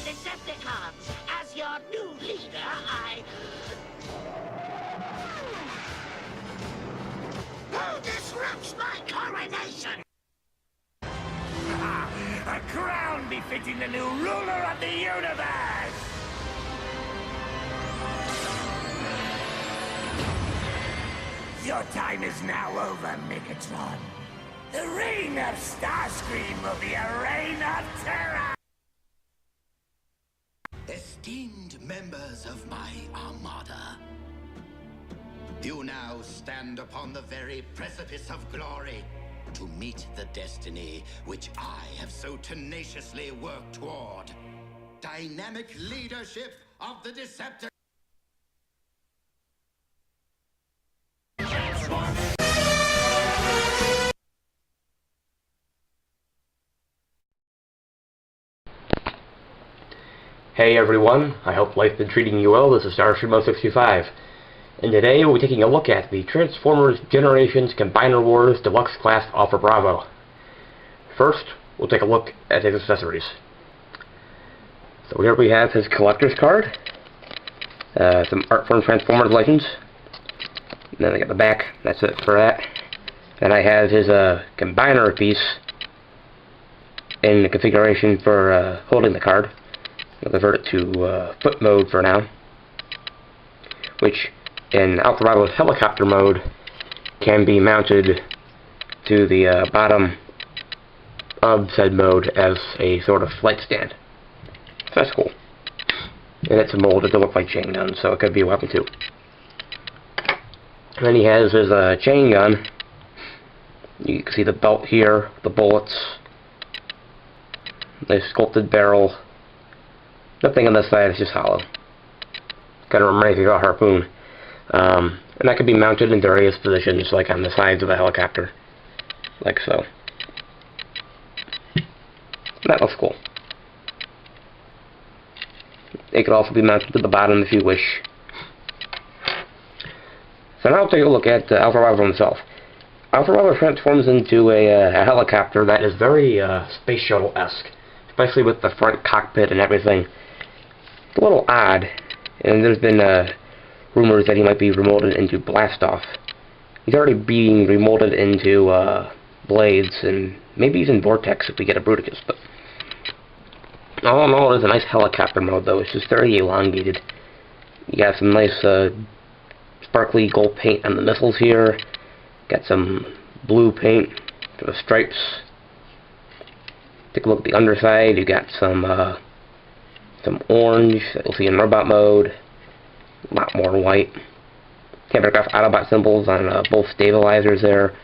Decepticons. As your new leader, Who disrupts my coronation? A crown befitting the new ruler of the universe! Your time is now over, Megatron. The reign of Starscream will be a reign of terror! Esteemed members of my armada, you now stand upon the very precipice of glory to meet the destiny which I have so tenaciously worked toward. Dynamic leadership of the Decepticons. Hey everyone, I hope life's been treating you well. This is Starscream65, and today we'll be taking a look at the Transformers Generations Combiner Wars Deluxe Class Alpha Bravo. First, we'll take a look at his accessories. So here we have his collector's card, some art from Transformers Legends, and then I got the back, that's it for that. Then I have his combiner piece in the configuration for holding the card. I'll convert it to foot mode for now, which in Alpha Bravo's helicopter mode can be mounted to the bottom of said mode as a sort of flight stand. So that's cool. And it's molded to look like chain gun, so it could be a weapon too. And then he has his chain gun. You can see the belt here, the bullets, the sculpted barrel. Nothing on this side, it's just hollow. Kind of reminds me of a harpoon. And that can be mounted in various positions, like on the sides of the helicopter. Like so. That looks cool. It could also be mounted to the bottom if you wish. So now we'll take a look at Alpha Bravo himself. Alpha Bravo transforms into a helicopter that is very space shuttle-esque, especially with the front cockpit and everything. A little odd, and there's been rumors that he might be remolded into Blastoff. He's already being remolded into Blades, and maybe even Vortex if we get a Bruticus, but all in all, it is a nice helicopter mode, though. It's just very elongated. You got some nice sparkly gold paint on the missiles here. Got some blue paint for the stripes. Take a look at the underside. You got some orange that you'll see in robot mode, a lot more white. Cameragraph Autobot symbols on both stabilizers there.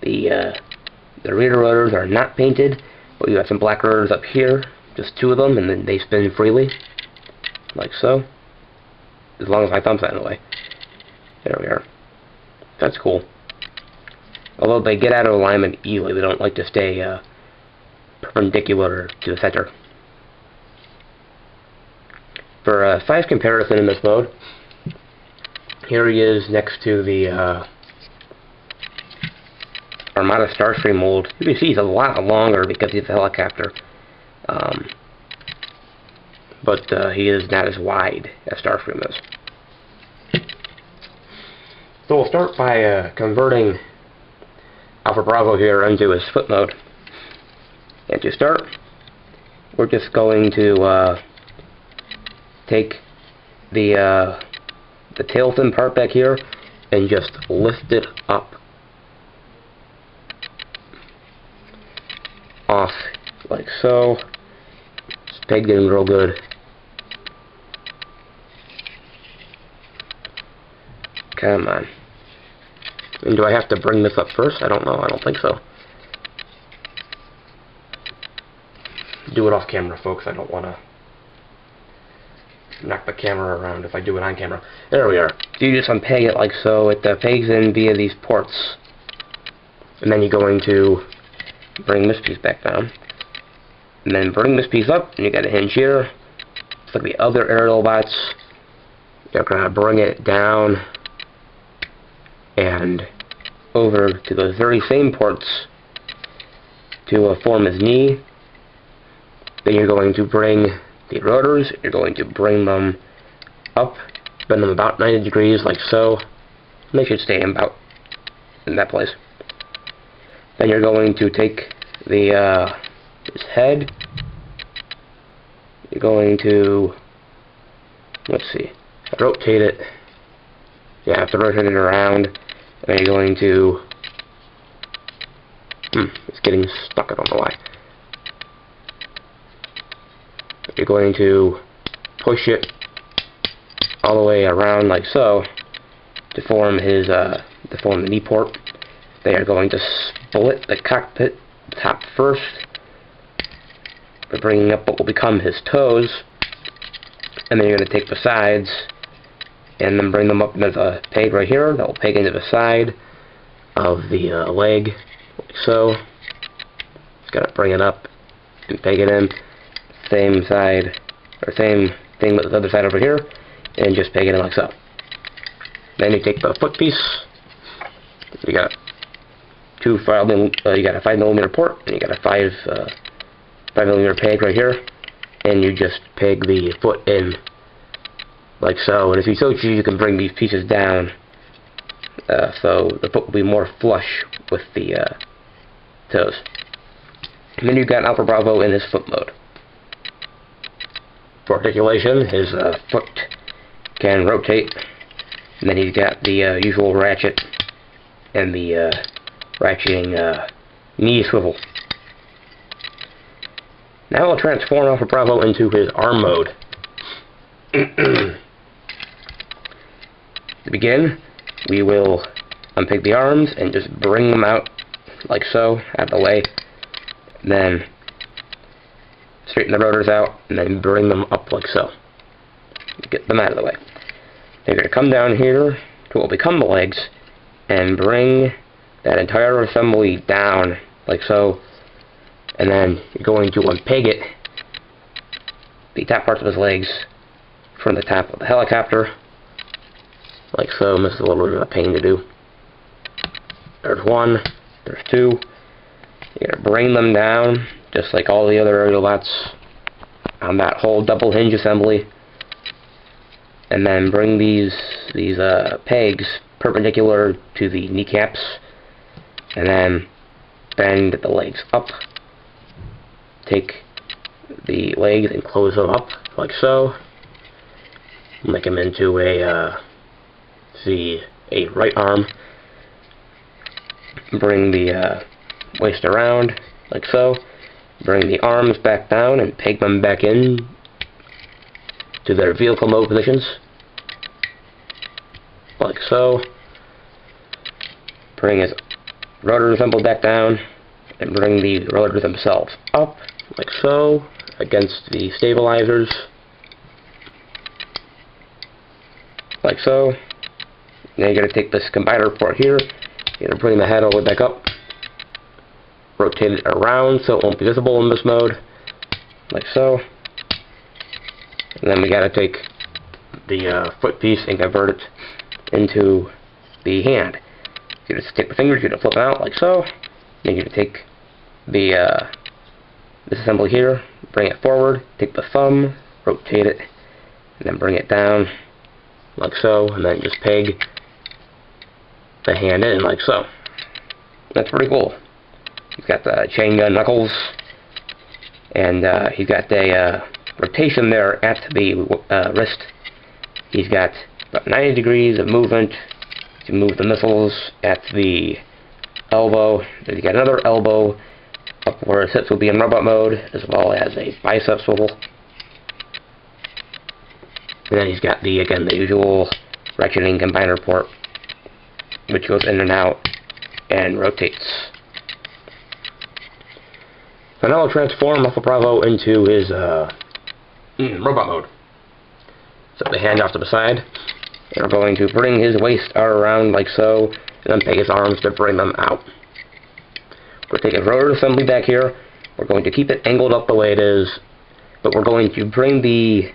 The rear rotors are not painted, but you have some black rotors up here, just two of them, and then they spin freely, like so. As long as my thumb's out of the way. There we are. That's cool. Although they get out of alignment easily, they don't like to stay perpendicular to the center. For size comparison in this mode, here he is next to the Armada Starscream mold. You can see he's a lot longer because he's a helicopter, but he is not as wide as Starscream is. So we'll start by converting Alpha Bravo here into his foot mode. And to start, we're just going to take the tail fin part back here and just lift it up off like so. It's pegged in real good. Come on. And do I have to bring this up first? I don't know. I don't think so. Do it off camera, folks. I don't want to knock the camera around if I do it on camera. There we are. So you just unpeg it like so. It pegs in via these ports. And then you're going to bring this piece back down. And then bring this piece up, and you got a hinge here. Just like the other Aerialbots. You're going to bring it down and over to those very same ports to form his knee. Then you're going to bring the rotors, you're going to bring them up, bend them about 90 degrees like so. And they should stay about in that place. Then you're going to take the this head, you're going to, let's see, rotate it. You have to rotate it around, and then you're going to, it's getting stuck, I don't know why. You're going to push it all the way around like so to form his, to form the knee port. They are going to split the cockpit top first by bringing up what will become his toes, and then you're going to take the sides and then bring them up into the peg right here. That will peg into the side of the leg, like so. Just got to bring it up and peg it in. Same side, or same thing with the other side over here, and just peg it in like so. Then you take the foot piece. You got you got a 5mm port, and you got a 5mm peg right here, and you just peg the foot in like so. And if you so choose, you can bring these pieces down so the foot will be more flush with the toes. And then you've got Alpha Bravo in his foot mode. For articulation, his foot can rotate, and then he's got the usual ratchet and the ratcheting knee swivel. Now I'll transform Alpha Bravo into his arm mode. To begin, we will unpeg the arms and just bring them out like so, out of the way. Then straighten the rotors out, and then bring them up like so. Get them out of the way. Then you're going to come down here to what will become the legs, and bring that entire assembly down like so, and then you're going to unpeg it, the top parts of his legs, from the top of the helicopter, like so. This is a little bit of a pain to do. There's one, there's two. You're going to bring them down, just like all the other Aerialbots, on that whole double hinge assembly, and then bring these pegs perpendicular to the kneecaps, and then bend the legs up. Take the legs and close them up like so. Make them into a right arm. Bring the waist around like so. Bring the arms back down and peg them back in to their vehicle mode positions, like so. Bring his rotor assembled back down, and bring the rotors themselves up, like so, against the stabilizers, like so. Now you're going to take this combiner port here, you're going to bring the head all the way back up, rotate it around so it won't be visible in this mode, like so. And then we got to take the foot piece and convert it into the hand. You just take the fingers, you're going to flip it out like so. Then you're going to take the this assembly here, bring it forward, take the thumb, rotate it, and then bring it down like so, and then just peg the hand in like so. That's pretty cool. He's got the chain gun knuckles, and he's got a rotation there at the wrist. He's got about 90 degrees of movement to move the missiles at the elbow. Then he's got another elbow up where his hips will be in robot mode, as well as a bicep swivel. And then he's got the usual ratcheting combiner port, which goes in and out and rotates. So now I'll transform Alpha Bravo into his robot mode. Set the hand off to the side, and we're going to bring his waist around like so, and then peg his arms to bring them out. We're taking rotor assembly back here. We're going to keep it angled up the way it is, but we're going to bring the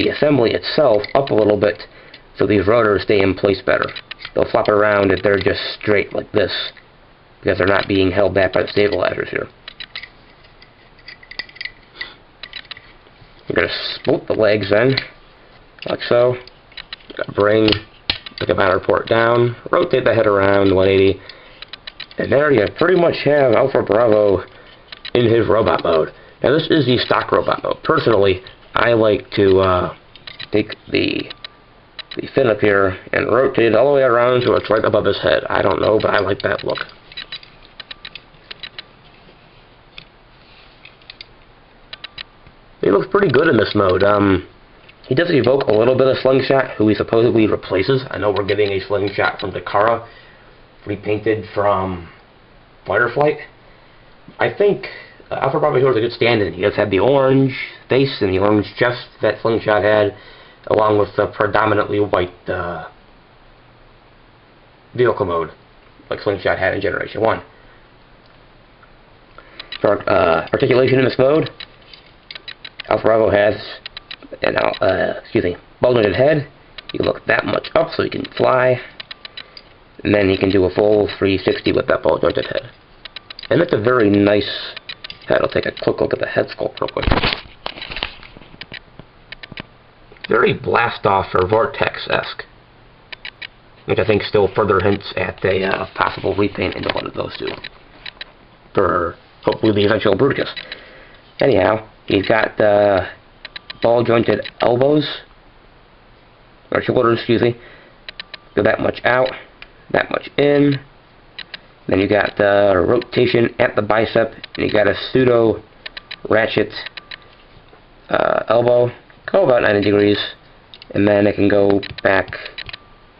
assembly itself up a little bit so these rotors stay in place better. They'll flop around if they're just straight like this, because they're not being held back by the stabilizers here. I'm going to split the legs then, like so. Bring the combiner port down, rotate the head around 180, and there you pretty much have Alpha Bravo in his robot mode. Now this is the stock robot mode. Personally, I like to take the fin up here and rotate it all the way around so it's right above his head. I don't know, but I like that look. He looks pretty good in this mode. He does evoke a little bit of Slingshot, who he supposedly replaces. I know we're getting a Slingshot from Takara, repainted from Fireflight. I think Alpha Bravo here is a good stand-in. He does have the orange face and the orange chest that Slingshot had, along with the predominantly white vehicle mode, like Slingshot had in Generation 1. For articulation in this mode, Alpha Bravo has an ball-jointed head. You look that much up so he can fly, and then he can do a full 360 with that ball-jointed head. And that's a very nice head. I'll take a quick look at the head sculpt real quick. Very blast-off or vortex-esque, which I think still further hints at a possible repaint into one of those two, for hopefully the eventual Bruticus. Anyhow, he's got ball-jointed elbows, or shoulders, excuse me. Go that much out, that much in. Then you got rotation at the bicep, and you got a pseudo ratchet elbow. Go about 90 degrees, and then it can go back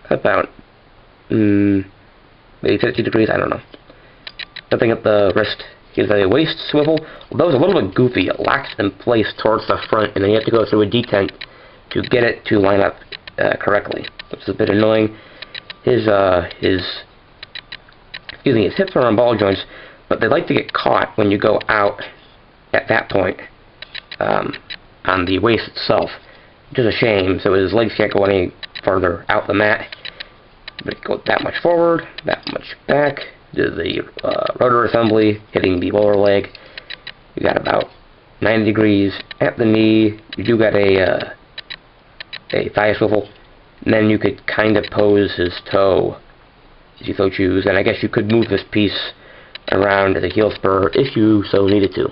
about maybe 50 degrees. I don't know. Nothing at the wrist. Here's a waist swivel. Although it's a little bit goofy, it locks in place towards the front, and then you have to go through a detent to get it to line up correctly, which is a bit annoying. His hips are on ball joints, but they like to get caught when you go out at that point on the waist itself, which is a shame. So his legs can't go any further out the mat, but go that much forward, that much back. Do the rotor assembly, hitting the lower leg. You got about 90 degrees at the knee. You do got a thigh swivel, and then you could kind of pose his toe if you so choose, and I guess you could move this piece around the heel spur if you so needed to.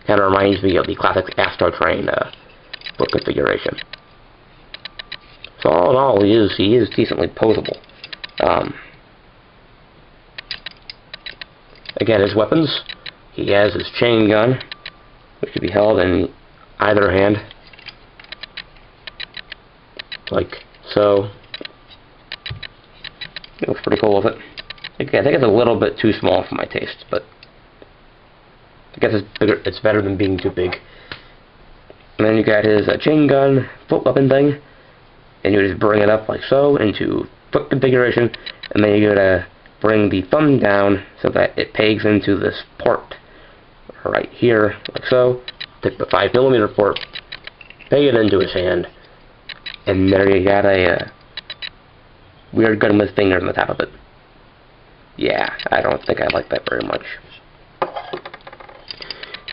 Kind of reminds me of the classic Astro Train book configuration. So all in all, he is decently posable. Again, his weapons, he has his chain gun, which can be held in either hand, like so. It looks pretty cool with it. Okay, I think it's a little bit too small for my taste, but I guess it's better than being too big. And then you got his chain gun foot weapon thing, and you just bring it up like so into foot configuration, and then you gotta bring the thumb down so that it pegs into this port right here, like so. Take the 5mm port, peg it into his hand, and there you got a weird gun with fingers on the top of it. Yeah, I don't think I like that very much.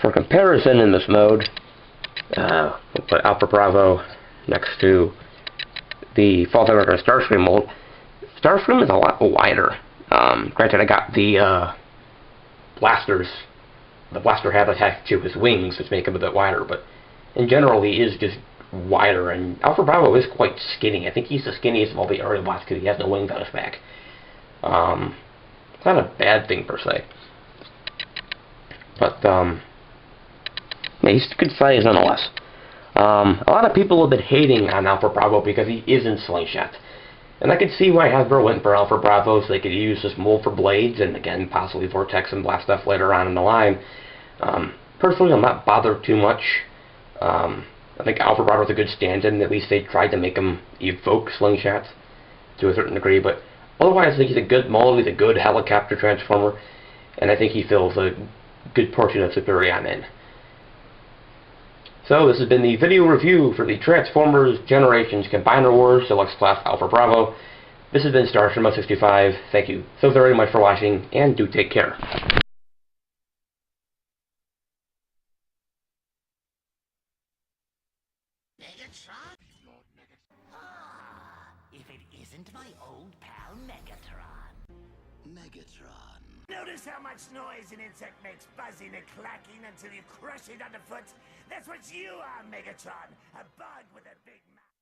For comparison in this mode, we'll put Alpha Bravo next to the Fall Tiger and Starscream mold. Starscream is a lot wider. Granted, I got the blasters, the blaster habitat to his wings, which make him a bit wider, but in general he is just wider, and Alpha Bravo is quite skinny. I think he's the skinniest of all the Aerialbots because he has no wings on his back. It's not a bad thing per se, but yeah, he's a good size nonetheless. A lot of people have been hating on Alpha Bravo because he is in Slingshot. And I could see why Hasbro went for Alpha Bravo, so they could use this mold for blades, and again, possibly Vortex and blast stuff later on in the line. Personally, I'm not bothered too much. I think Alpha Bravo is a good stand-in. At least they tried to make him evoke Slingshots to a certain degree, but otherwise I think he's a good mold, he's a good helicopter transformer, and I think he fills a good portion of Superion in. So this has been the video review for the Transformers Generations Combiner Wars Deluxe Class Alpha Bravo. This has been Starstream65. Thank you so very much for watching, and do take care. Megatron? Ah, if it isn't my old pal Megatron. Megatron. Notice how much noise an insect makes buzzing and clacking until you crush it underfoot? That's what you are, Megatron. A bug with a big mouth.